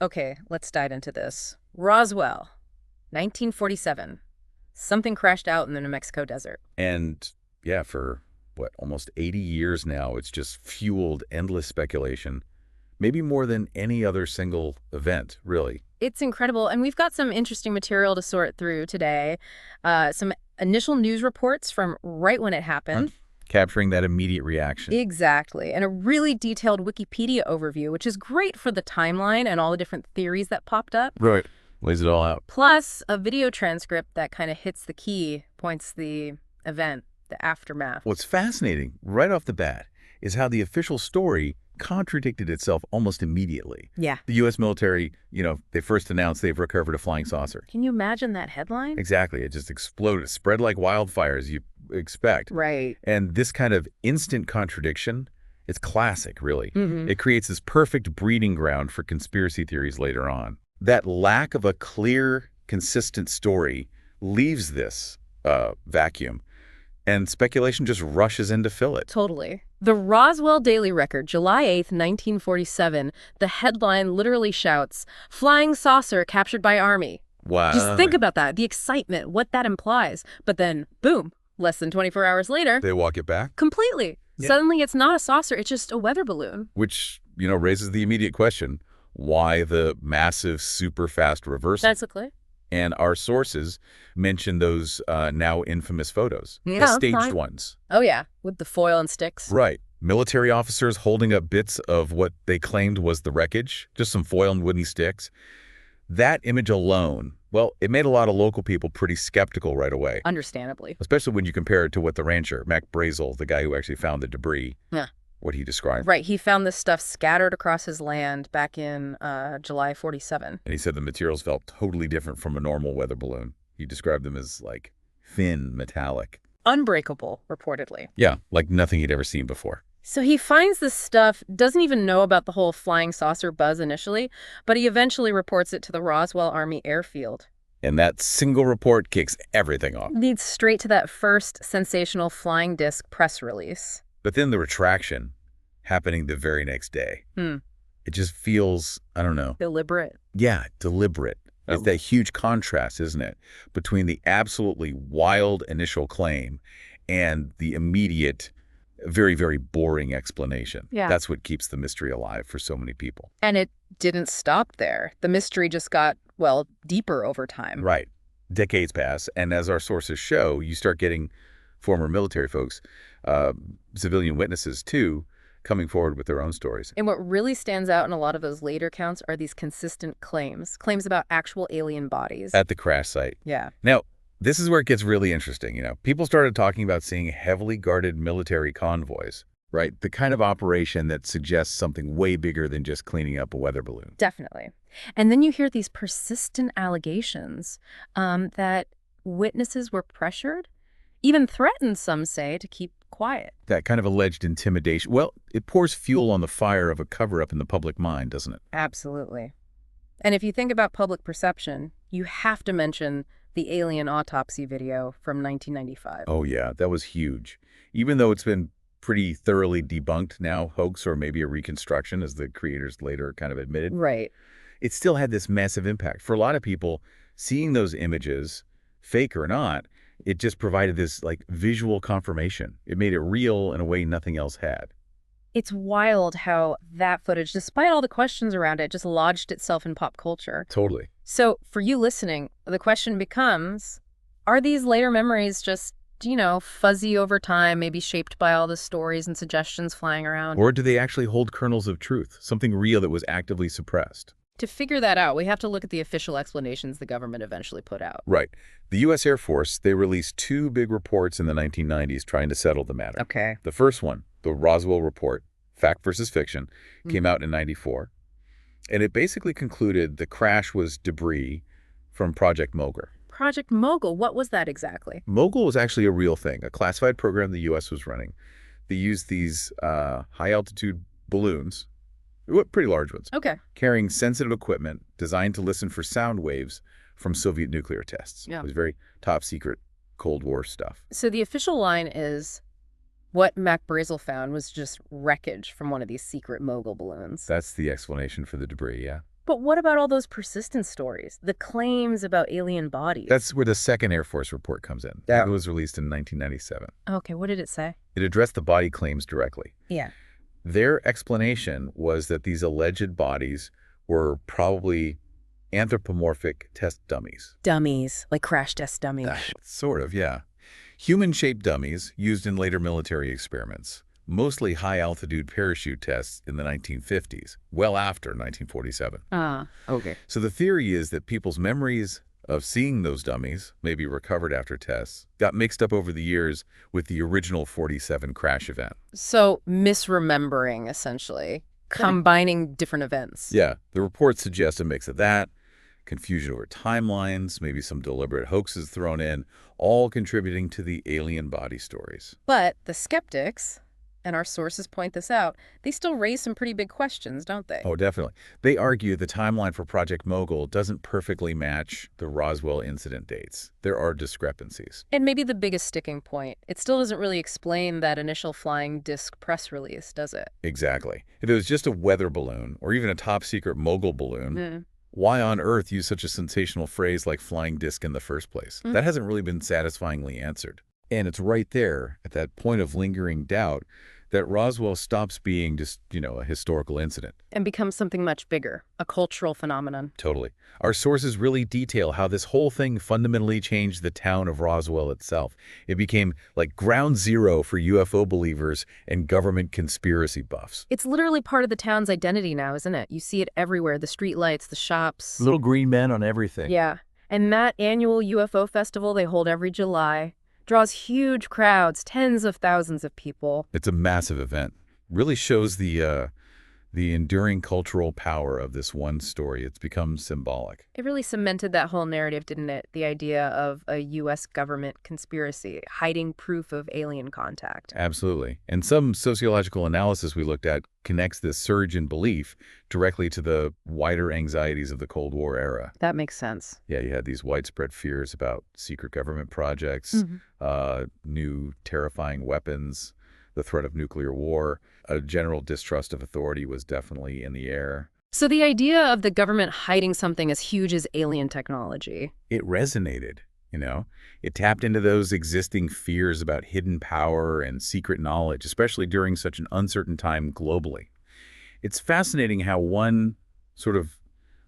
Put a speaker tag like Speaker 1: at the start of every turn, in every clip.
Speaker 1: Okay, let's dive into this. Roswell, 1947. Something crashed out in the New Mexico desert.
Speaker 2: And yeah, for what, almost 80 years now, it's just fueled endless speculation, maybe more than any other single event, really.
Speaker 1: It's incredible, and we've got some interesting material to sort through today. Some initial news reports from right when it happened.
Speaker 2: Capturing that immediate reaction.
Speaker 1: Exactly, and a really detailed Wikipedia overview, which is great for the timeline and all the different theories that popped up.
Speaker 2: Right. Lays it all out.
Speaker 1: Plus, a video transcript that kind of hits the key, points the event, the aftermath.
Speaker 2: What's fascinating, right off the bat, is how the official story contradicted itself almost immediately.
Speaker 1: Yeah.
Speaker 2: The U.S. military, they first announced they've recovered a flying saucer.
Speaker 1: Can you imagine that headline?
Speaker 2: Exactly. It just exploded, spread like wildfire, as you expect.
Speaker 1: Right.
Speaker 2: And this kind of instant contradiction, it's classic, really.
Speaker 1: Mm-hmm.
Speaker 2: It creates this perfect breeding ground for conspiracy theories later on. That lack of a clear, consistent story leaves this vacuum, and speculation just rushes in to fill it.
Speaker 1: Totally. The Roswell Daily Record, July 8th, 1947, the headline literally shouts, "Flying saucer captured by Army."
Speaker 2: Wow.
Speaker 1: Just think about that, the excitement, what that implies. But then, boom, less than 24 hours later,
Speaker 2: They walk it back?
Speaker 1: completely.
Speaker 2: Yeah.
Speaker 1: Suddenly it's not a saucer, it's just a weather balloon.
Speaker 2: Which, raises the immediate question, why the massive, super fast reversal?
Speaker 1: Basically.
Speaker 2: And our sources mention those now infamous photos, the
Speaker 1: Yeah,
Speaker 2: staged
Speaker 1: fine.
Speaker 2: ones.
Speaker 1: Oh yeah, with the foil and sticks.
Speaker 2: Right. Military officers holding up bits of what they claimed was the wreckage, just some foil and wooden sticks. That image alone, well, it made a lot of local people pretty skeptical right away,
Speaker 1: Understandably.
Speaker 2: especially when you compare it to what the rancher, Mac Brazel, the guy who actually found the debris,
Speaker 1: Yeah.
Speaker 2: what he described.
Speaker 1: Right, he found this stuff scattered across his land back in July 47.
Speaker 2: And he said the materials felt totally different from a normal weather balloon. He described them as, like, thin, metallic.
Speaker 1: Unbreakable, reportedly.
Speaker 2: Yeah, like nothing he'd ever seen before.
Speaker 1: So he finds this stuff, doesn't even know about the whole flying saucer buzz initially, but he eventually reports it to the Roswell Army Airfield.
Speaker 2: And that single report kicks everything off.
Speaker 1: Leads straight to that first sensational flying disc press release.
Speaker 2: But then the retraction happening the very next day. It just feels, I don't know.
Speaker 1: Deliberate.
Speaker 2: Yeah, deliberate. It's that huge contrast, isn't it, between the absolutely wild initial claim and the immediate, very, very boring explanation.
Speaker 1: Yeah.
Speaker 2: That's what keeps the mystery alive for so many people.
Speaker 1: And it didn't stop there. The mystery just got, well, deeper over time.
Speaker 2: Right. Decades pass, and as our sources show, you start getting former military folks, civilian witnesses too, coming forward with their own stories.
Speaker 1: And what really stands out in a lot of those later accounts are these consistent claims about actual alien bodies.
Speaker 2: At the crash site.
Speaker 1: Yeah.
Speaker 2: Now, this is where it gets really interesting. People started talking about seeing heavily guarded military convoys, right? The kind of operation that suggests something way bigger than just cleaning up a weather balloon.
Speaker 1: Definitely. And then you hear these persistent allegations that witnesses were pressured, even threatened, some say, to keep quiet.
Speaker 2: That kind of alleged intimidation, well, it pours fuel on the fire of a cover-up in the public mind, doesn't it?
Speaker 1: Absolutely. And if you think about public perception, you have to mention the alien autopsy video from 1995.
Speaker 2: Oh, yeah, that was huge. Even though it's been pretty thoroughly debunked now, hoax or maybe a reconstruction, as the creators later kind of admitted.
Speaker 1: Right.
Speaker 2: It still had this massive impact. For a lot of people, seeing those images, fake or not, it just provided this visual confirmation. It made it real in a way nothing else had.
Speaker 1: It's wild how that footage, despite all the questions around it, just lodged itself in pop culture.
Speaker 2: Totally.
Speaker 1: So for you listening, the question becomes, are these later memories just, fuzzy over time, maybe shaped by all the stories and suggestions flying around?
Speaker 2: Or do they actually hold kernels of truth, something real that was actively suppressed?
Speaker 1: To figure that out, we have to look at the official explanations the government eventually put out.
Speaker 2: Right. The U.S. Air Force, they released two big reports in the 1990s trying to settle the matter.
Speaker 1: Okay.
Speaker 2: The first one, the Roswell Report, Fact versus Fiction, came out in '94. And it basically concluded the crash was debris from Project Mogul.
Speaker 1: Project Mogul, what was that exactly?
Speaker 2: Mogul was actually a real thing, a classified program the U.S. was running. They used these high-altitude balloons, pretty large ones,
Speaker 1: Okay.
Speaker 2: carrying sensitive equipment designed to listen for sound waves from Soviet nuclear tests.
Speaker 1: Yeah.
Speaker 2: It was very top-secret Cold War stuff.
Speaker 1: So the official line is, what Mac Brazel found was just wreckage from one of these secret Mogul balloons.
Speaker 2: That's the explanation for the debris, yeah.
Speaker 1: But what about all those persistent stories? The claims about alien bodies?
Speaker 2: That's where the second Air Force report comes in.
Speaker 1: Yeah.
Speaker 2: It was released in 1997.
Speaker 1: Okay, what did it say?
Speaker 2: It addressed the body claims directly.
Speaker 1: Yeah.
Speaker 2: Their explanation was that these alleged bodies were probably anthropomorphic test dummies.
Speaker 1: Dummies, like crash test dummies.
Speaker 2: Sort of, yeah. Human-shaped dummies used in later military experiments, mostly high-altitude parachute tests in the 1950s, well after 1947.
Speaker 1: Okay.
Speaker 2: So the theory is that people's memories of seeing those dummies, maybe recovered after tests, got mixed up over the years with the original 47 crash event.
Speaker 1: So misremembering, essentially. Combining different events.
Speaker 2: Yeah, the reports suggest a mix of that, confusion over timelines, maybe some deliberate hoaxes thrown in, all contributing to the alien body stories.
Speaker 1: But the skeptics, and our sources point this out, they still raise some pretty big questions, don't they?
Speaker 2: Oh, definitely. They argue the timeline for Project Mogul doesn't perfectly match the Roswell incident dates. There are discrepancies.
Speaker 1: And maybe the biggest sticking point, it still doesn't really explain that initial flying disc press release, does it?
Speaker 2: Exactly. If it was just a weather balloon or even a top-secret mogul balloon, why on earth use such a sensational phrase like flying disc in the first place? That hasn't really been satisfyingly answered. And it's right there, at that point of lingering doubt, that Roswell stops being just, a historical incident.
Speaker 1: And becomes something much bigger, a cultural phenomenon.
Speaker 2: Totally. Our sources really detail how this whole thing fundamentally changed the town of Roswell itself. It became like ground zero for UFO believers and government conspiracy buffs.
Speaker 1: It's literally part of the town's identity now, isn't it? You see it everywhere, the streetlights, the shops.
Speaker 2: Little green men on everything.
Speaker 1: Yeah. And that annual UFO festival they hold every July draws huge crowds, tens of thousands of people.
Speaker 2: It's a massive event. Really shows the enduring cultural power of this one story. It's become symbolic.
Speaker 1: It really cemented that whole narrative, didn't it? The idea of a U.S. government conspiracy, hiding proof of alien contact.
Speaker 2: Absolutely. And some sociological analysis we looked at connects this surge in belief directly to the wider anxieties of the Cold War era.
Speaker 1: That makes sense.
Speaker 2: Yeah, you had these widespread fears about secret government projects, new terrifying weapons, the threat of nuclear war. A general distrust of authority was definitely in the air.
Speaker 1: So the idea of the government hiding something as huge as alien technology.
Speaker 2: It resonated, It tapped into those existing fears about hidden power and secret knowledge, especially during such an uncertain time globally. It's fascinating how one sort of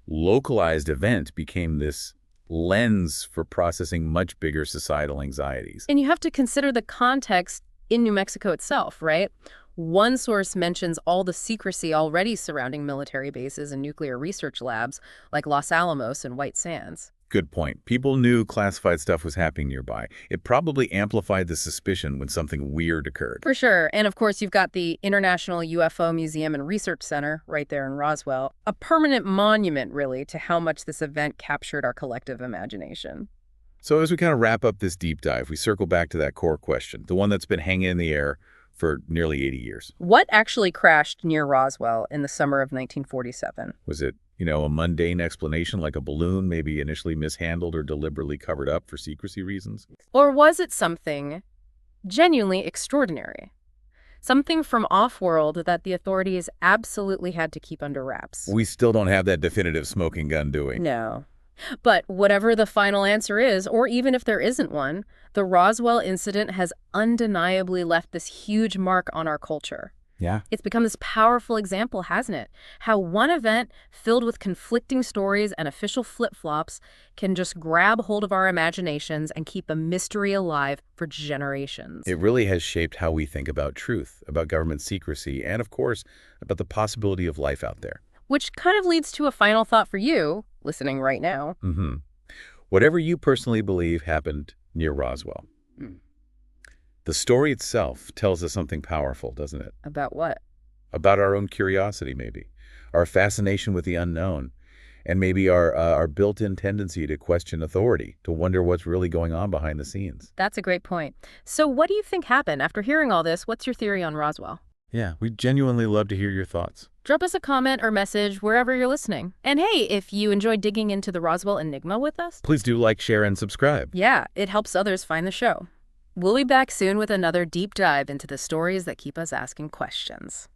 Speaker 2: localized event became this lens for processing much bigger societal anxieties.
Speaker 1: And you have to consider the context in New Mexico itself, right? One source mentions all the secrecy already surrounding military bases and nuclear research labs like Los Alamos and White Sands.
Speaker 2: Good point. People knew classified stuff was happening nearby. It probably amplified the suspicion when something weird occurred.
Speaker 1: For sure. And of course, you've got the International UFO Museum and Research Center right there in Roswell. A permanent monument, really, to how much this event captured our collective imagination.
Speaker 2: So as we kind of wrap up this deep dive, we circle back to that core question, the one that's been hanging in the air for nearly 80 years.
Speaker 1: What actually crashed near Roswell in the summer of 1947?
Speaker 2: Was it, a mundane explanation like a balloon, maybe initially mishandled or deliberately covered up for secrecy reasons?
Speaker 1: Or was it something genuinely extraordinary? Something from off-world that the authorities absolutely had to keep under wraps?
Speaker 2: We still don't have that definitive smoking gun, do we?
Speaker 1: No. But whatever the final answer is, or even if there isn't one, the Roswell incident has undeniably left this huge mark on our culture.
Speaker 2: Yeah.
Speaker 1: It's become this powerful example, hasn't it? How one event filled with conflicting stories and official flip-flops can just grab hold of our imaginations and keep a mystery alive for generations.
Speaker 2: It really has shaped how we think about truth, about government secrecy, and of course, about the possibility of life out there.
Speaker 1: Which kind of leads to a final thought for you, listening right now.
Speaker 2: Whatever you personally believe happened near Roswell, the story itself tells us something powerful, doesn't it?
Speaker 1: About what?
Speaker 2: About our own curiosity, maybe. Our fascination with the unknown. And maybe our built-in tendency to question authority, to wonder what's really going on behind the scenes.
Speaker 1: That's a great point. So what do you think happened? After hearing all this, what's your theory on Roswell?
Speaker 2: Yeah, we'd genuinely love to hear your thoughts.
Speaker 1: Drop us a comment or message wherever you're listening. And hey, if you enjoyed digging into the Roswell Enigma with us,
Speaker 2: please do like, share, and subscribe.
Speaker 1: Yeah, it helps others find the show. We'll be back soon with another deep dive into the stories that keep us asking questions.